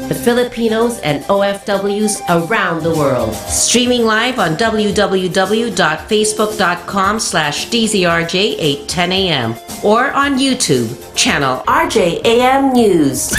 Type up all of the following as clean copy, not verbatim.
the Filipinos and OFWs around the world. Streaming live on www.facebook.com/DZRJ810am or on YouTube, channel RJAM News.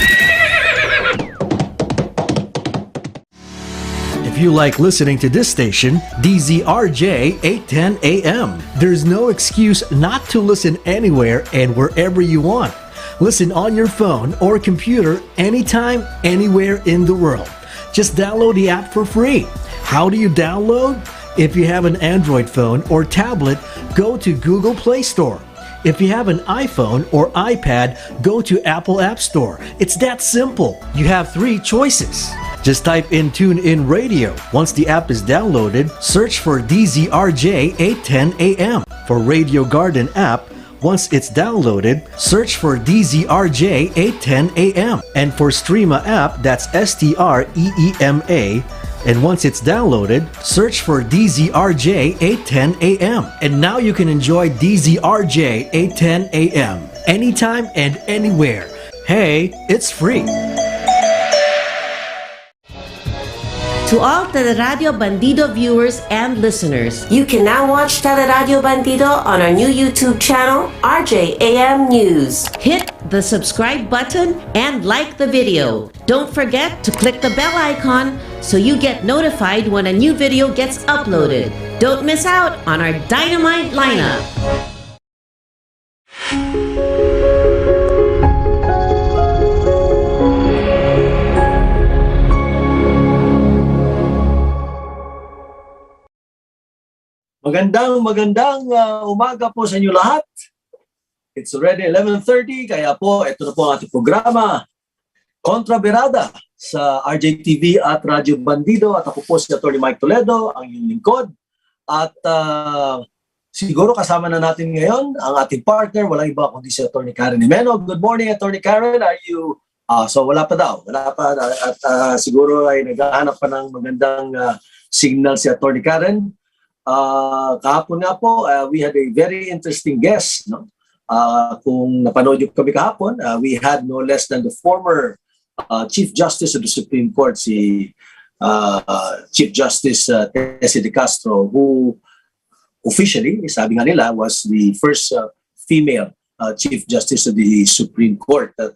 If you like listening to this station, DZRJ 810 AM, there's no excuse not to listen anywhere and wherever you want. Listen on your phone or computer anytime, anywhere in the world. Just download the app for free. How do you download? If you have an Android phone or tablet, go to Google Play Store. If you have an iPhone or iPad, go to Apple App Store. It's that simple. You have 3 choices. Just type in TuneIn Radio. Once the app is downloaded, search for DZRJ 810 AM. For Radio Garden app, once it's downloaded, search for DZRJ 810 AM. And for Streama app, that's STREEMA. And once it's downloaded, search for DZRJ 810 AM. And now you can enjoy DZRJ 810 AM anytime and anywhere. Hey, it's free. To all Teleradio Bandido viewers and listeners, you can now watch Teleradio Bandido on our new YouTube channel, RJAM News. Hit the subscribe button and like the video. Don't forget to click the bell icon so you get notified when a new video gets uploaded. Don't miss out on our dynamite lineup. Magandang umaga po sa inyo lahat. It's already 11:30, kaya po ito na po ang ating programa, Kontra Birada sa RJTV at Radyo Bandido. At ako po si Atty. Mike Toledo, ang inyong lingkod. At siguro kasama na natin ngayon ang ating partner, walang iba kundi si Atty. Karen Jimeno. Good morning, Atty. Karen. Are you... so wala pa daw. Wala pa. At siguro ay naghahanap pa ng magandang signal si Atty. Karen. Kahapon nga po, we had a very interesting guest. No? Kung napanood yung kami kahapon, we had no less than the former Chief Justice of the Supreme Court, si Chief Justice Tessie De Castro, who officially, sabi nga nila, was the first female Chief Justice of the Supreme Court. At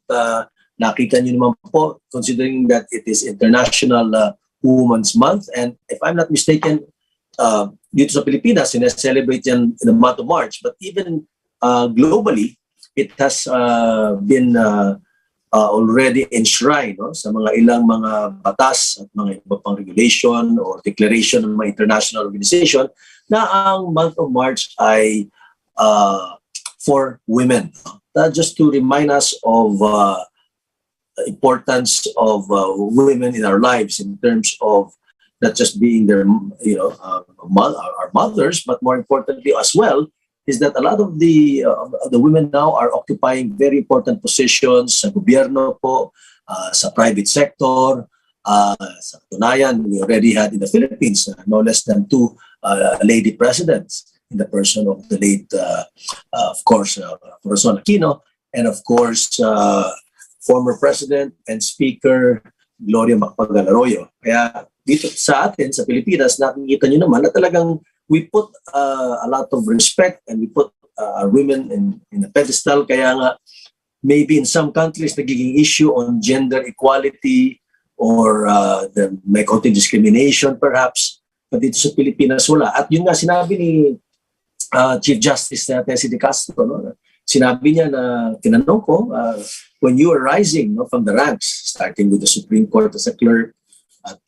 nakita nyo naman po, considering that it is International Women's Month, and if I'm not mistaken, dito sa Pilipinas, sineselebrate yan in the month of March. But even globally, it has been already enshrined, no, sa mga ilang mga batas at mga iba pang regulation or declaration ng mga international organization na ang month of March ay for women. Just to remind us of the importance of women in our lives in terms of not just being their, our mothers, but more importantly as well, is that a lot of the women now are occupying very important positions sa gobyerno po, sa private sector. Sa katunayan, we already had in the Philippines no less than 2 lady presidents in the person of the late, of course, Corazon Aquino, and of course, former President and Speaker Gloria Macapagal-Arroyo. Kaya dito sa atin, sa Pilipinas, nakikita nyo naman na talagang we put a lot of respect and we put our women in a pedestal. Kaya nga, maybe in some countries, nagiging issue on gender equality or may konting discrimination perhaps. But dito sa Pilipinas, wala. At yun nga sinabi ni Chief Justice Tessie De Castro, no? Sinabi niya na, tinanong ko, when you are rising, no, from the ranks, starting with the Supreme Court as a clerk, at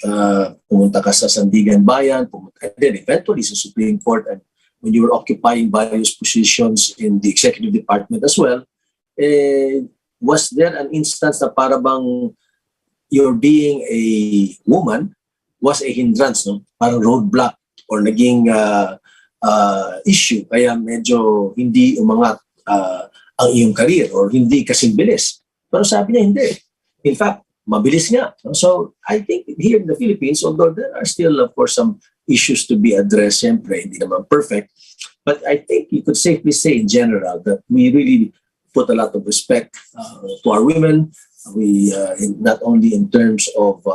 pumunta ka sa Sandigan Bayan, and then eventually sa Supreme Court, and when you were occupying various positions in the executive department as well, was there an instance na para bang your being a woman was a hindrance, no? Parang roadblock or naging issue, kaya medyo hindi umangat ang iyong career or hindi kasing bilis. Pero sabi niya hindi. In fact, mabilis nga. So, I think here in the Philippines, although there are still, of course, some issues to be addressed, siyempre, hindi naman perfect, but I think you could safely say in general that we really put a lot of respect to our women Not only in terms of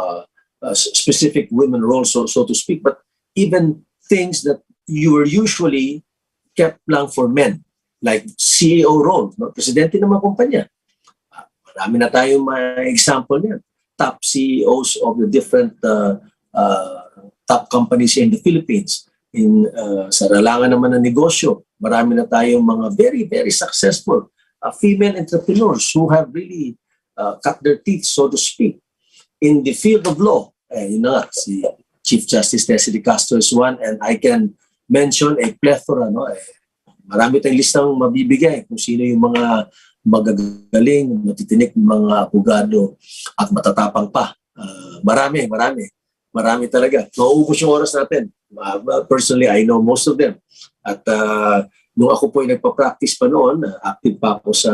specific women roles, so to speak, but even things that you were usually kept lang for men, like CEO role, no? Presidente ng mga kumpanya. Marami na tayong mga example niyan. Top CEOs of the different top companies in the Philippines. Sa larangan naman ng negosyo, marami na tayong mga very, very successful female entrepreneurs who have really cut their teeth, so to speak. In the field of law, yun na nga, si Chief Justice Tessie Castro is one, and I can mention a plethora, no? Marami tayong listang mabibigay kung sino yung mga magagaling, matitinik mga abogado at matatapang pa. Marami talaga. Nauubos yung oras natin. Personally, I know most of them. At nung ako po ay nagpa-practice pa noon, active pa ako sa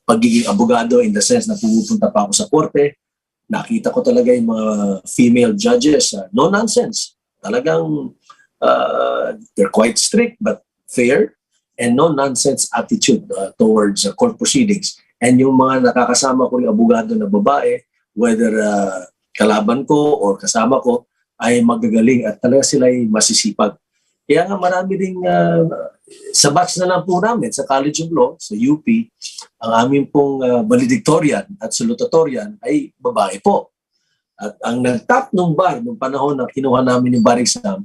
pagiging abogado in the sense na pumupunta pa ako sa korte. Nakita ko talaga yung mga female judges, no nonsense. Talagang they're quite strict but fair and no nonsense attitude towards court proceedings. And yung mga nakakasama ko yung abogado na babae, whether kalaban ko or kasama ko, ay magagaling at talaga sila ay masisipag. Kaya nga marami ding sa batch na lang po namin sa College of Law, sa UP, ang aming pong valedictorian at salutatorian ay babae po. At ang nag-top nung bar nung panahon na kinuha namin yung bar exam,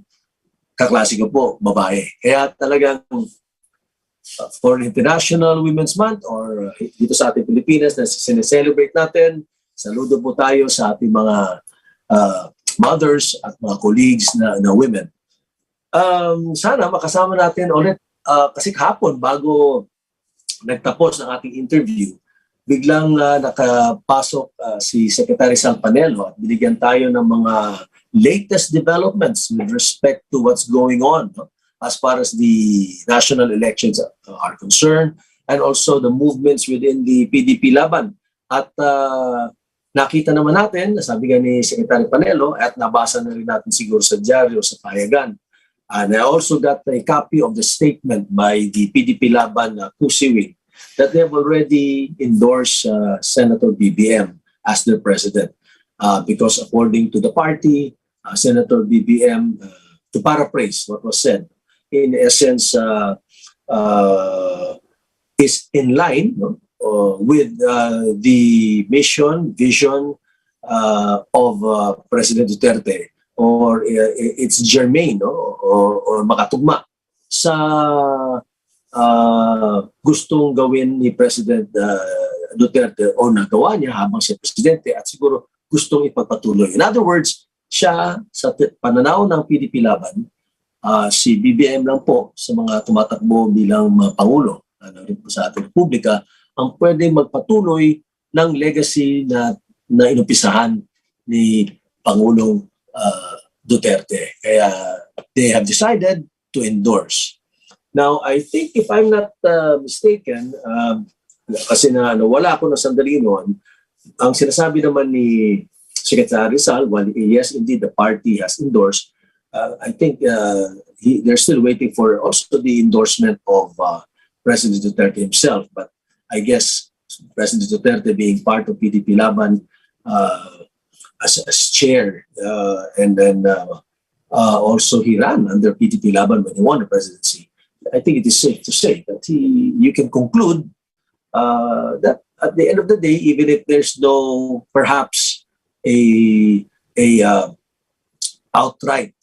kaklase ko po, babae. Kaya talagang for International Women's Month or dito sa ating Pilipinas na sineselebrate natin, saludo po tayo sa ating mga mothers at mga colleagues na women. Sana makasama natin ulit kasi kahapon bago nagtapos ng ating interview, biglang nakapasok si Secretary Sang Panelo at binigyan tayo ng mga latest developments with respect to what's going on, no? As far as the national elections are concerned and also the movements within the PDP laban. At nakita naman natin, sabi nga ni Secretary Panelo at nabasa na rin natin siguro sa dyaryo, sa payagan. And I also got a copy of the statement by the PDP Laban Kusiwing that they have already endorsed Senator BBM as their president. Because according to the party, Senator BBM, to paraphrase what was said, in essence, is in line, no, with the mission, vision of President Duterte, or it's germane, no, or makatugma sa gustong gawin ni President Duterte o nagawa niya habang siya presidente at siguro gustong ipagpatuloy. In other words, siya sa pananaw ng PDP Laban, si BBM lang po sa mga tumatakbo bilang Pangulo sa ating Republika ang pwede magpatuloy ng legacy na inumpisahan ni Pangulong Duterte. Kaya they have decided to endorse. Now, I think if I'm not mistaken, kasi wala ako ng sandali noon, ang sinasabi naman ni Secretary Sal, while yes, indeed, the party has endorsed, I think they're still waiting for also the endorsement of President Duterte himself. But I guess President Duterte being part of PDP Laban as chair, and then also he ran under PDP Laban when he won the presidency. I think it is safe to say that you can conclude that at the end of the day, even if there's no perhaps a outright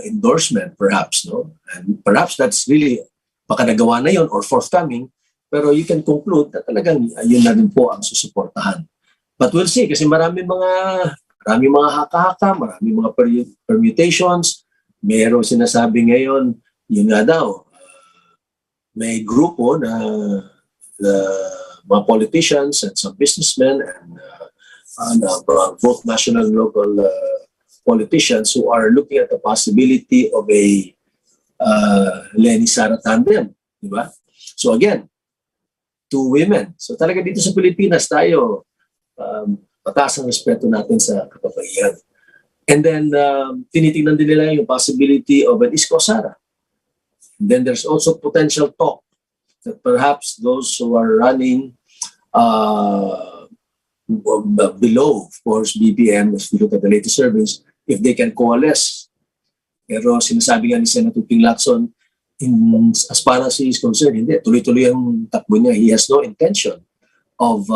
endorsement, perhaps, no, and perhaps that's really baka nagawa na yun or forthcoming, pero you can conclude na talagang yun na rin po ang susuportahan. But we'll see kasi marami mga haka-haka, marami mga permutations. Mayroong sinasabi ngayon, yun nga daw, may grupo na mga politicians and some businessmen and both national and local politicians who are looking at the possibility of a Lenny Sara tandem, di ba? So again, two women. So talaga dito sa Pilipinas tayo, mataas ang respeto natin sa kapapaihan. And then tinitingnan din nila yung possibility of an Isko Sara. And then there's also potential talk that perhaps those who are running below, of course, BBM, if we look at the latest surveys, if they can coalesce. Pero sinasabi nga ni Senator Ping Lacson, as far as he is concerned, hindi. Tuloy-tuloy ang takbo niya. He has no intention of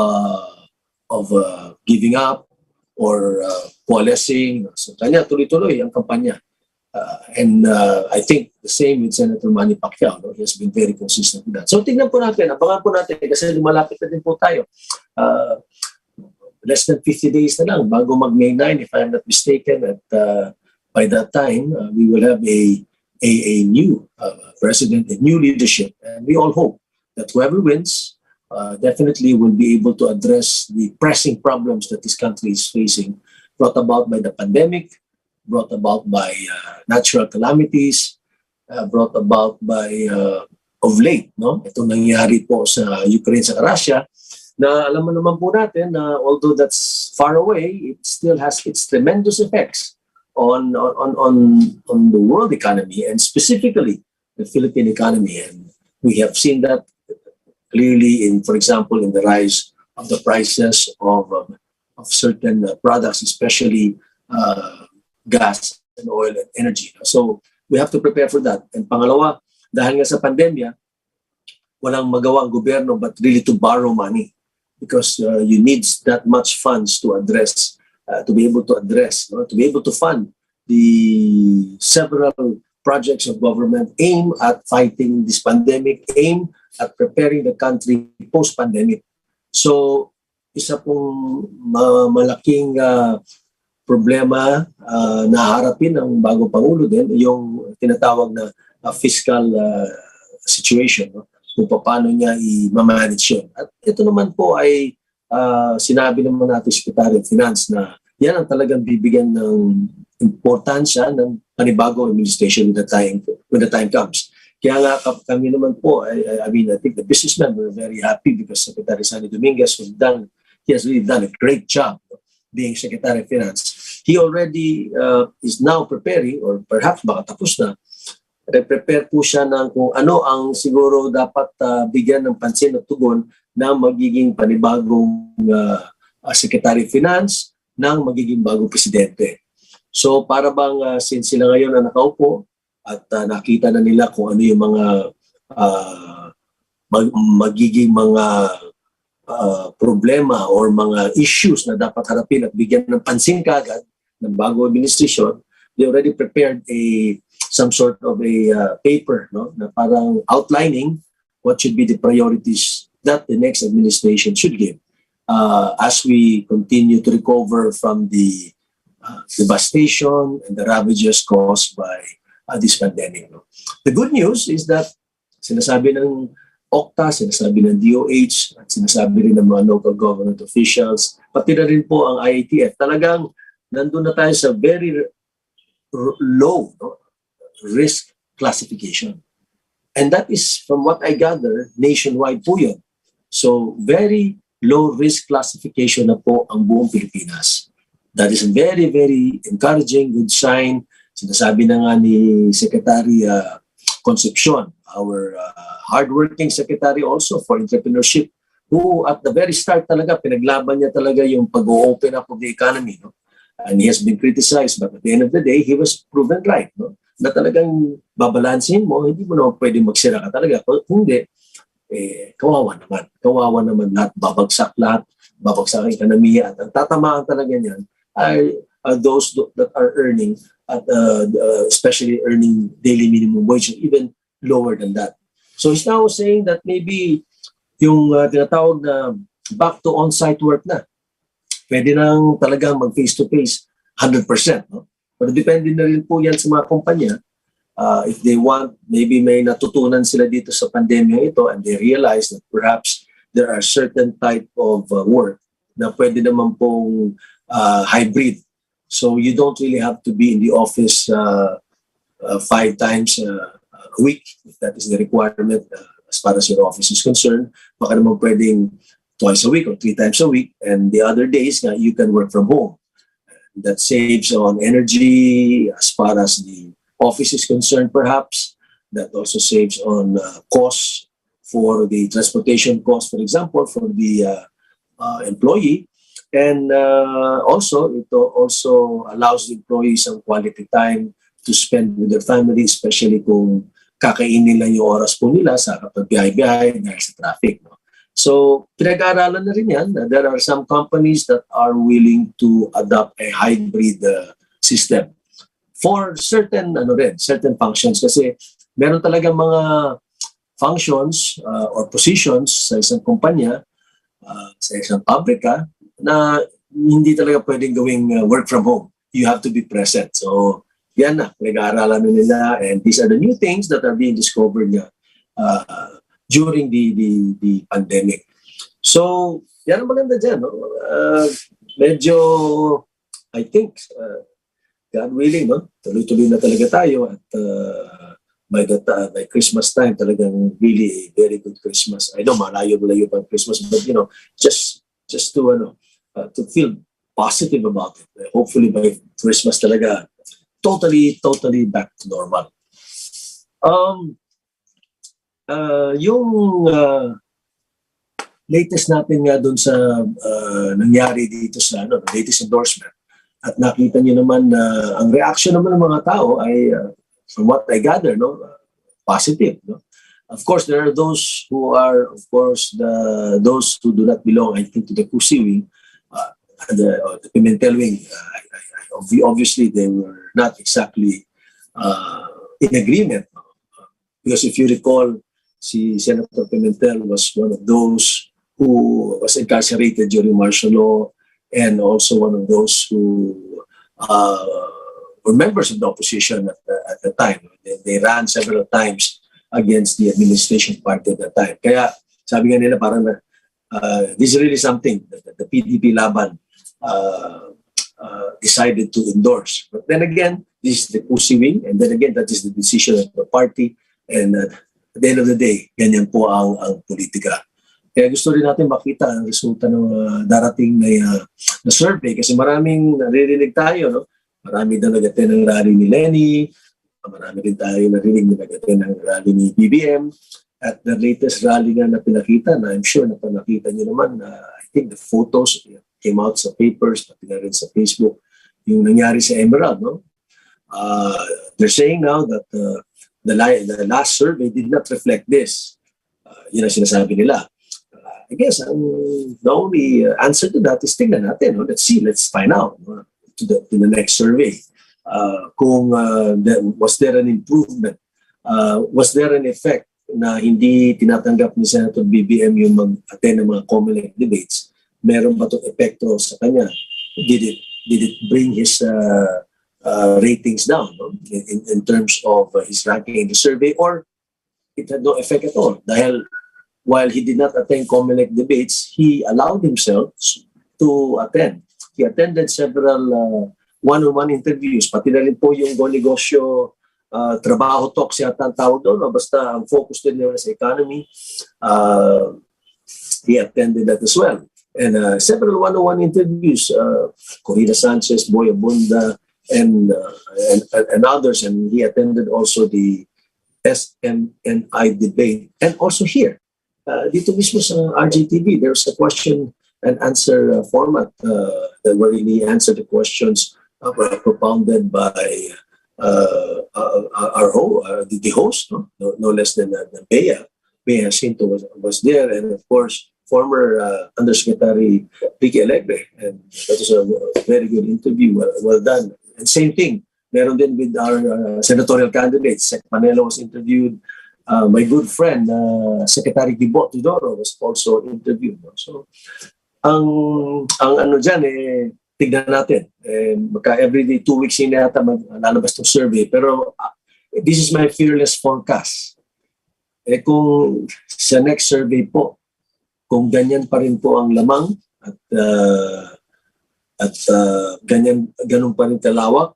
giving up or coalescing. So kanya tuloy-tuloy ang kampanya. And I think the same with Senator Manny Pacquiao. No? He has been very consistent with that. So tingnan po natin, abangan po natin kasi lumalapit na din po tayo. Less than 50 days na lang bago mag-May 9, if I'm not mistaken. At by that time, we will have a new president, a new leadership. And we all hope that whoever wins definitely will be able to address the pressing problems that this country is facing, brought about by the pandemic, brought about by natural calamities, brought about by, of late, no? Ito nangyari po sa Ukraine, sa Russia, na alam mo naman po natin na although that's far away, it still has its tremendous effects on the world economy and specifically the Philippine economy. And we have seen that clearly in, for example, in the rise of the prices of certain products, especially gas and oil and energy. So we have to prepare for that. And pangalawa, dahil nga sa pandemya, walang magawa ang gobyerno but really to borrow money because you need that much funds to address, to be able to address, to be able to fund the several projects of government aimed at fighting this pandemic, aimed at preparing the country post-pandemic. So isa pong malaking problema na harapin ng bagong Pangulo din, yung tinatawag na fiscal situation, no? Kung paano niya i-manage yun. At ito naman po ay sinabi naman natin Secretary of Finance na yan ang talagang bibigyan ng importansya ng panibagong administration when the time comes. Kaya nga kami naman po, I think the businessmen were very happy because Secretary Sunny Dominguez he has really done a great job being Secretary of Finance. He already is now preparing, or perhaps baka tapos na, prepare po siya ng kung ano ang siguro dapat bigyan ng pansin at tugon ng magiging panibagong Secretary of Finance ng magiging bagong presidente. So para bang since sila ngayon na nakaupo at nakita na nila kung ano yung mga magiging mga problema or mga issues na dapat harapin at bigyan ng pansin kagad ng bagong administration, they already prepared some sort of a paper, no, na parang outlining what should be the priorities that the next administration should give as we continue to recover from the devastation and the ravages caused by this pandemic. No? The good news is that sinasabi ng OCTA, sinasabi ng DOH, at sinasabi rin ng mga local government officials, pati na rin po ang IATF, talagang nandun na tayo sa very low, no, risk classification. And that is, from what I gather, nationwide po yun. So, very low risk classification na po ang buong Pilipinas. That is a very, very encouraging, good sign. Sinasabi na nga ni Secretary Concepcion, our hardworking secretary also for entrepreneurship, who at the very start talaga, pinaglaban niya talaga yung pag-open up of the economy. No? And he has been criticized, but at the end of the day, he was proven right. No? Na talagang babalansin mo, hindi mo na pwede magsira ka talaga. Kung hindi, kawawa naman. Kawawa naman lahat, babagsak ang ekonomiya. At ang tatamaan talaga niyan ay those that are earning, at especially earning daily minimum wage, even lower than that. So he's now saying that maybe yung tinatawag na back to on-site work na. Pwede nang talagang mag-face-to-face 100%. No? Pero depende na rin po yan sa mga kumpanya. If they want, maybe may natutunan sila dito sa pandemya ito and they realize that perhaps there are certain type of work na pwede naman pong hybrid. So you don't really have to be in the office 5 times a week, if that is the requirement as far as your office is concerned. Baka naman pwedeng twice a week or 3 times a week, and the other days you can work from home. That saves on energy as far as the office is concerned, perhaps. That also saves on costs for the transportation costs, for example, for the employee. And also, ito also allows the employees some quality time to spend with their family, especially kung kakainin lang yung oras po nila sa kapag-biyahe-biyahe dahil sa traffic. No? So, pinag-aaralan na rin yan. There are some companies that are willing to adopt a hybrid system for certain certain functions kasi meron talaga mga functions or positions sa isang kumpanya, sa isang pabrika na hindi talaga pwedeng gawing work from home. You have to be present. So, yan na, pinag-aaralan nila, and these are the new things that are being discovered during the pandemic. So, yan ang maganda dyan. No? Medyo, I think, God willing, no? Tuloy-tuloy na talaga tayo at by Christmas time, talagang really very good Christmas. I know, malayo-layo pa Christmas, but just to feel positive about it. Hopefully by Christmas talaga, totally back to normal. Yung latest natin nga dun sa nangyari dito sa latest endorsement, at nakita niyo naman na ang reaction naman ng mga tao ay from what I gather, positive. No? Of course, there are those who are, those who do not belong, I think, to the Pusi wing, the Pimentel wing. Obviously, they were not exactly in agreement. Because if you recall, si Senator Pimentel was one of those who was incarcerated during martial law, and also one of those who were members of the opposition at the time. They ran several times against the administration party at that time. Kaya sabi nga nila parang this is really something that the PDP laban decided to endorse. But then again, this is the Pusi wing, and then again, that is the decision of the party. And at the end of the day, ganyan po ang politika. Kaya gusto rin natin makita ang resulta ng darating na survey kasi maraming naririnig tayo, no? Marami na nag-attend ng rally ni Lenny, marami din tayo narinig na nag-attend ng rally ni BBM, at the latest rally nga na pinakita, na I'm sure na nakita niyo naman, I think the photos came out sa papers, pati na rin sa Facebook, yung nangyari sa Emerald, no? They're saying now that the last survey did not reflect this. Yun ang sinasabi nila. I guess the only answer to that is tingnan natin. No? Let's find out to the next survey. Kung was there an improvement? Was there an effect na hindi tinatanggap ni Senator BBM yung mag-attend ng mga COMELEC debates? Meron ba itong epekto sa kanya? Did it bring his ratings down, no? in terms of his ranking in the survey, or it had no effect at all? Dahil while he did not attend COMELEC debates, he allowed himself to attend. He attended several one-on-one interviews, pati na rin po yung Go Negosyo trabaho talks yata ang tawag doon, no? Basta ang focus din nila sa economy. He attended that as well. And several one-on-one interviews, Corina Sanchez, Boy Abunda, and others. And he attended also the SMNI debate. And also here, dito mismo sa RJTV, there's a question and answer format wherein he answered the questions propounded by the host, no less than Bea. Bea Jacinto was there, and of course, former Undersecretary Ricky Alegre. And that was a very good interview, well done. And same thing, meron din with our senatorial candidates. Sec Manelo was interviewed. My good friend, Secretary Gibo Tudoro was also interviewed. So, ang ano dyan, tignan natin. Baka every 2 weeks yata lalabas itong survey. Pero this is my fearless forecast. Kung sa next survey po, kung ganyan pa rin po ang lamang at ganun pa rin kalawak,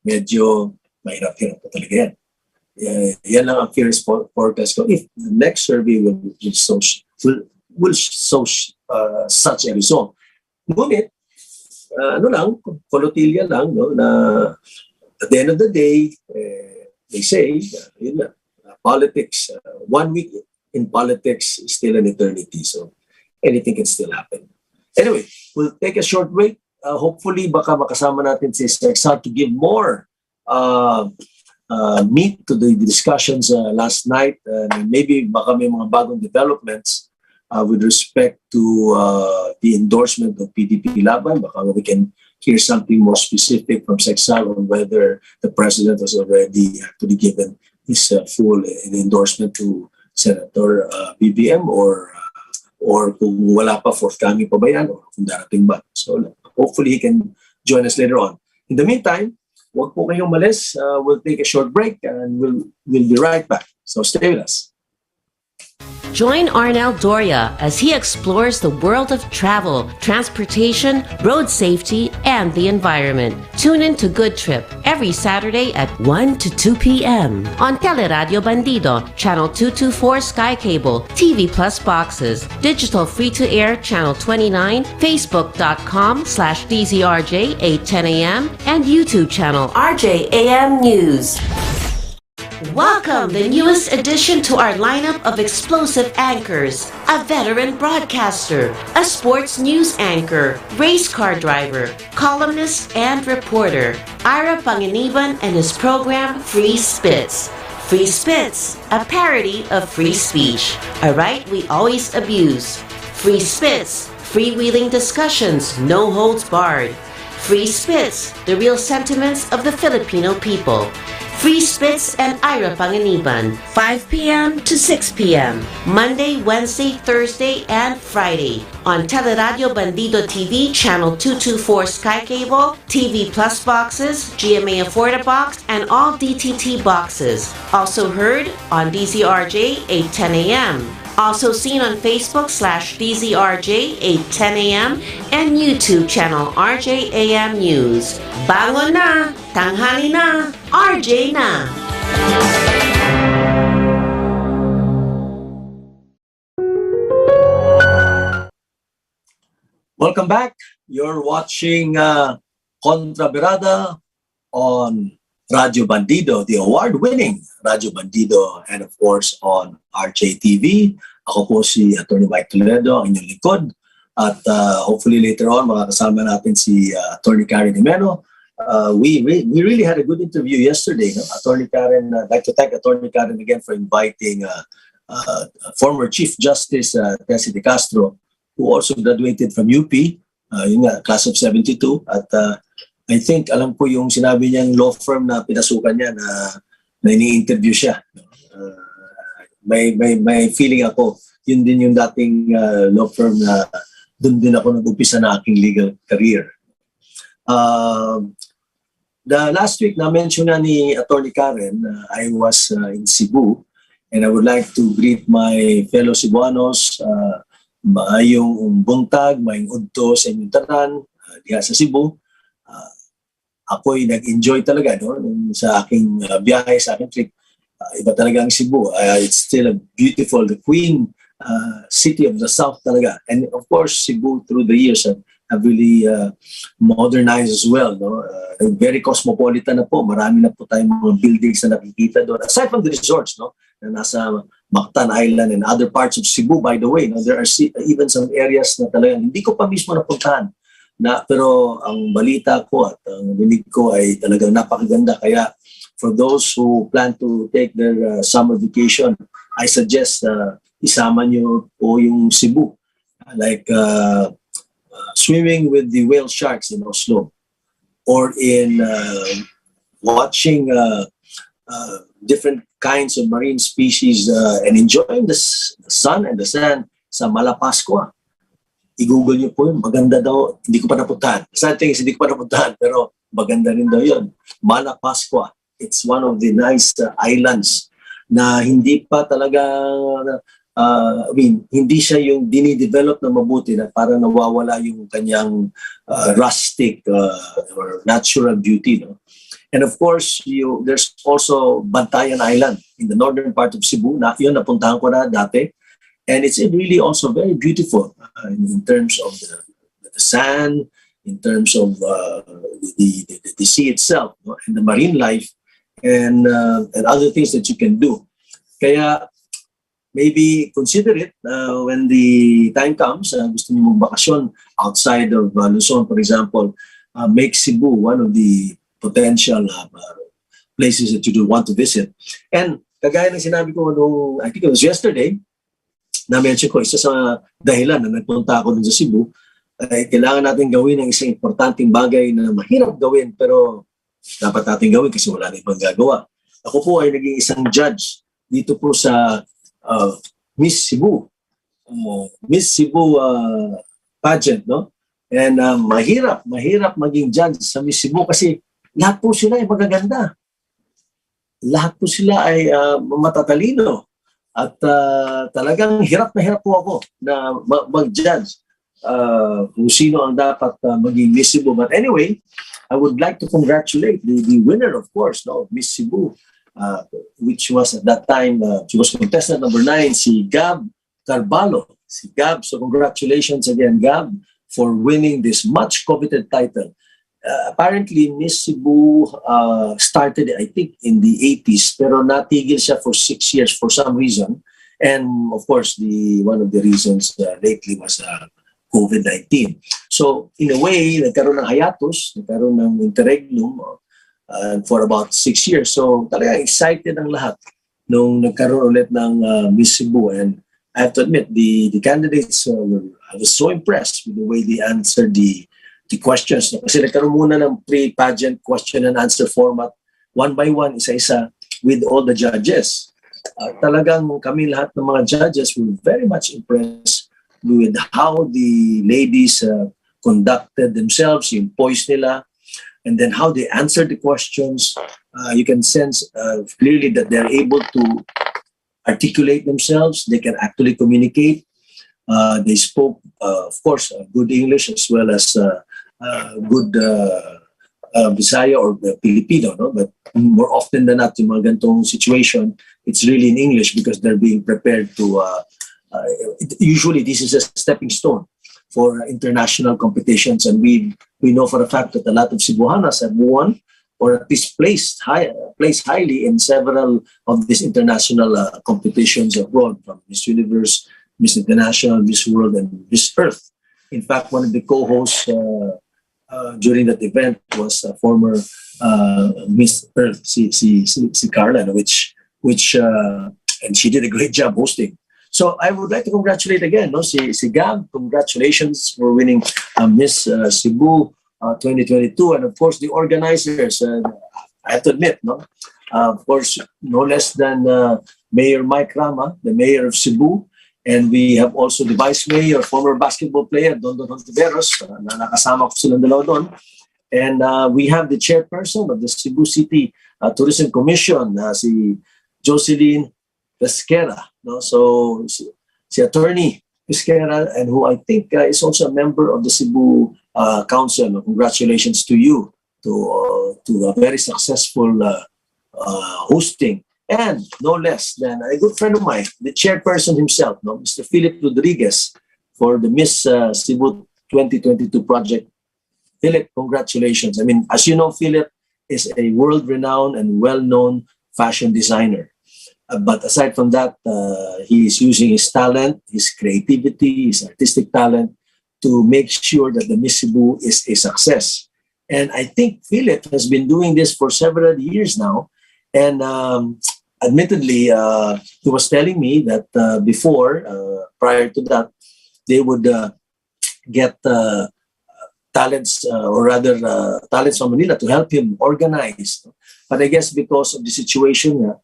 medyo mahirap-hirap po talaga yan. Yan lang ang fearless forecast ko. If the next survey will show such a result. Ngunit, kolotilya lang, no, na at the end of the day, they say, politics, 1 week in politics is still an eternity. So anything can still happen. Anyway, we'll take a short break. Hopefully, baka makasama natin si Sexar to give more meat to the discussions last night. Maybe baka may mga bagong developments with respect to the endorsement of PDP Laban. Baka we can hear something more specific from Sexar on whether the president has already actually given his full endorsement to Senator BBM or kung wala pa, forthcoming pa ba yan or kung darating ba. So hopefully he can join us later on. In the meantime, huwag po kayong malis. We'll take a short break and we'll be right back. So stay with us. Join Arnel Doria as he explores the world of travel, transportation, road safety, and the environment. Tune in to Good Trip every Saturday at 1 to 2 p.m. on Teleradio Bandido, Channel 224 Sky Cable, TV Plus boxes, digital free-to-air Channel 29, Facebook.com/DZRJ 810 a.m. and YouTube channel RJAM News. Welcome the newest addition to our lineup of explosive anchors, a veteran broadcaster, a sports news anchor, race car driver, columnist, and reporter, Ira Panginiban and his program Free Spits. Free Spits, a parody of free speech, a right we always abuse. Free Spits, freewheeling discussions, no holds barred. Free Spits, the real sentiments of the Filipino people. Free Spits and Ira Panginiban, 5 p.m. to 6 p.m. Monday, Wednesday, Thursday, and Friday on Teleradio Bandido TV, Channel 224 Sky Cable, TV Plus boxes, GMA Afforda box, and all DTT boxes. Also heard on DZRJ 810 a.m. Also seen on Facebook/DZRJ 810 a.m. and YouTube channel RJAM News. Bangon na! Tanghali na! RJ na! Welcome back. You're watching Kontra Birada on Radio Bandido, the award-winning Radio Bandido, and of course on RJTV. Ako po si Atty. Mike Toledo, ang inyong likod. At hopefully later on, makakasama natin si Atty. Karen Jimeno. We really had a good interview yesterday. No? Atty. Karen, I'd like to thank Atty. Karen again for inviting former Chief Justice Tessie De Castro, who also graduated from UP, class of 72. At I think, alam ko yung sinabi niyang law firm na pinasukan niya na ini-interview siya. May feeling ako, yun din yung dating law firm na doon din ako nag-umpisa na aking legal career. The last week, na-mention na ni Atty. Karen, I was in Cebu, and I would like to greet my fellow Cebuanos, maayong buntag, maayong udto sa inyong tanan, diha sa Cebu. Ako'y nag-enjoy talaga sa aking biyahe, sa aking trip. Iba talaga ang Cebu. It's still a beautiful, the queen city of the South talaga. And of course, Cebu through the years have really modernized as well. No? Very cosmopolitan na po. Marami na po tayong mga buildings na nakikita doon. Aside from the resorts, no? Na nasa Mactan Island and other parts of Cebu, by the way, no? There are even some areas na talagang hindi ko pa mismo napuntahan. Pero ang balita ko at ang binig ko ay talagang napakaganda. Kaya for those who plan to take their summer vacation, I suggest isama nyo po yung Cebu. Like swimming with the whale sharks in Oslo, or in watching different kinds of marine species and enjoying the sun and the sand sa Malapascua. I-google nyo po yun. Maganda daw. Hindi ko pa napuntahan. Sad thing is, hindi ko pa napuntahan. Pero maganda rin daw yun. Malapascua. It's one of the nice islands na hindi pa talaga, hindi siya yung dinidevelop na mabuti na parang nawawala yung kanyang rustic or natural beauty. No? And of course, there's also Bantayan Island in the northern part of Cebu. Yun, napuntahan ko na dati. And it's really also very beautiful in terms of the sand, in terms of the sea itself, no? And the marine life, and other things that you can do. Kaya maybe consider it when the time comes. Gusto niyo magbakasyon outside of Luzon, for example, make Cebu one of the potential places that you do want to visit. And kagaya ng sinabi ko nung, I think it was yesterday, na-mention ko, isa sa dahilan na nagpunta ako dun sa Cebu, ay kailangan natin gawin ang isang importanteng bagay na mahirap gawin, pero dapat natin gawin kasi wala na ibang gagawa. Ako po ay naging isang judge dito po sa Miss Cebu. Miss Cebu pageant, no? And mahirap maging judge sa Miss Cebu kasi lahat po sila ay magaganda. Lahat po sila ay matatalino. At talagang hirap na hirap po ako na mag-judge kung sino ang dapat maging Miss Cebu. But anyway, I would like to congratulate the winner, of course, no, Miss Cebu, which was at that time, she was contestant number 9, si Gab Carballo. Si Gab, so congratulations again, Gab, for winning this much coveted title. Apparently, Miss Cebu started, I think, in the 80s, pero natigil siya for 6 years for some reason. And of course, one of the reasons lately was COVID-19. So, in a way, nagkaroon ng hiatus, nagkaroon ng interregnum for about 6 years. So, talaga excited ang lahat nung nagkaroon ulit ng Miss Cebu. And I have to admit, the candidates, I was so impressed with the way they answered the questions. Kasi nagkaroon muna ng pre-pageant question and answer format, one by one, isa-isa, with all the judges. Talagang kami lahat ng mga judges were very much impressed with how the ladies conducted themselves, yung poise nila, and then how they answered the questions. You can sense clearly that they're able to articulate themselves. They can actually communicate. They spoke, of course, good English as well as good Bisaya or Filipino, no? But more often than not, in mga ganitong situation, it's really in English because they're being prepared to, usually this is a stepping stone for international competitions. And we know for a fact that a lot of Cebuanas have won or at least placed highly in several of these international competitions abroad, from Miss Universe, Miss International, Miss World, and Miss Earth. In fact, one of the co-hosts during that event was former Miss Earth, si Carla, which and she did a great job hosting. So I would like to congratulate again, no, si Gab. Congratulations for winning Miss Cebu 2022, and of course the organizers. I have to admit, no, of course, no less than Mayor Mike Rama, the mayor of Cebu. And we have also the vice mayor, former basketball player, Don Hontiveros, na nakasama ko silang dalawa doon. And we have the chairperson of the Cebu City Tourism Commission, si Jocelyn Pesquera. No? So, si Attorney Pesquera, and who I think is also a member of the Cebu Council. Congratulations to you, to a very successful hosting. And no less than a good friend of mine, the chairperson himself, no, Mr. Philip Rodriguez, for the Miss Cebu 2022 project. Philip, congratulations. I mean, as you know, Philip is a world-renowned and well-known fashion designer. But aside from that, he is using his talent, his creativity, his artistic talent to make sure that the Miss Cebu is a success. And I think Philip has been doing this for several years now. And admittedly, he was telling me that before, prior to that, they would get talents, or rather talents from Manila to help him organize. But I guess because of the situation,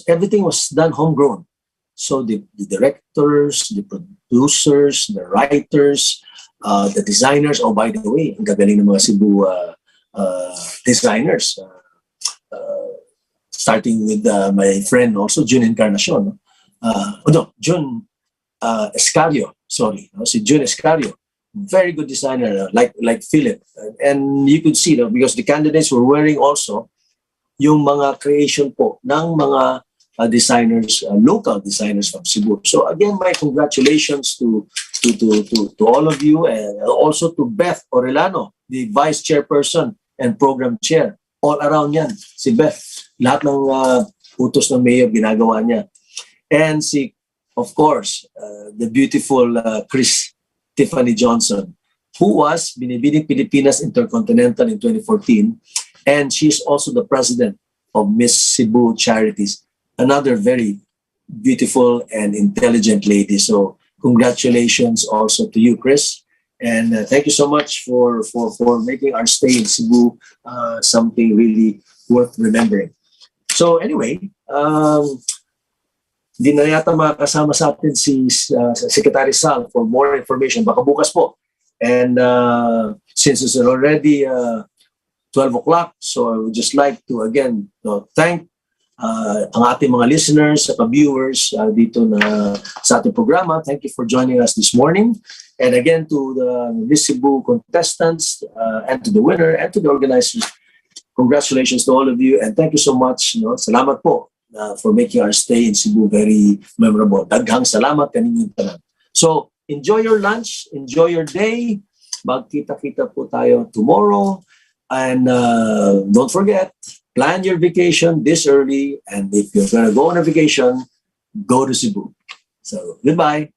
everything was done homegrown. So the directors, the producers, the writers, the designers. Oh, by the way, ang gagaling ng mga Cebu designers. Starting with my friend also, Jun Encarnacion. Jun Escario. Sorry, si Jun Escario. Very good designer, like Philip. And you could see, because the candidates were wearing also yung mga creation po ng mga designers, local designers from Cebu. So again, my congratulations to all of you, and also to Beth Orellano, the vice chairperson and program chair. All around yan, si Beth. Lahat ng utos ng mayor ginagawa niya. And si of course, the beautiful Chris Tiffany Johnson, who was Binibining Pilipinas Intercontinental in 2014, and she's also the president of Miss Cebu Charities, another very beautiful and intelligent lady. So congratulations also to you, Chris. And thank you so much for making our stay in Cebu something really worth remembering. So anyway, di na yata makakasama sa atin si Secretary Sal for more information. Baka bukas po. And since it's already 12 o'clock, so I would just like to again thank ang ating mga listeners at viewers dito na sa ating programa. Thank you for joining us this morning. And again, to the Miss Cebu contestants and to the winner and to the organizers, congratulations to all of you. And thank you so much. Salamat po for making our stay in Cebu very memorable. Daghang salamat kaninyong tanan. So, enjoy your lunch, enjoy your day. Magkita-kita po tayo tomorrow. And don't forget, plan your vacation this early. And if you're going to go on a vacation, go to Cebu. So, goodbye.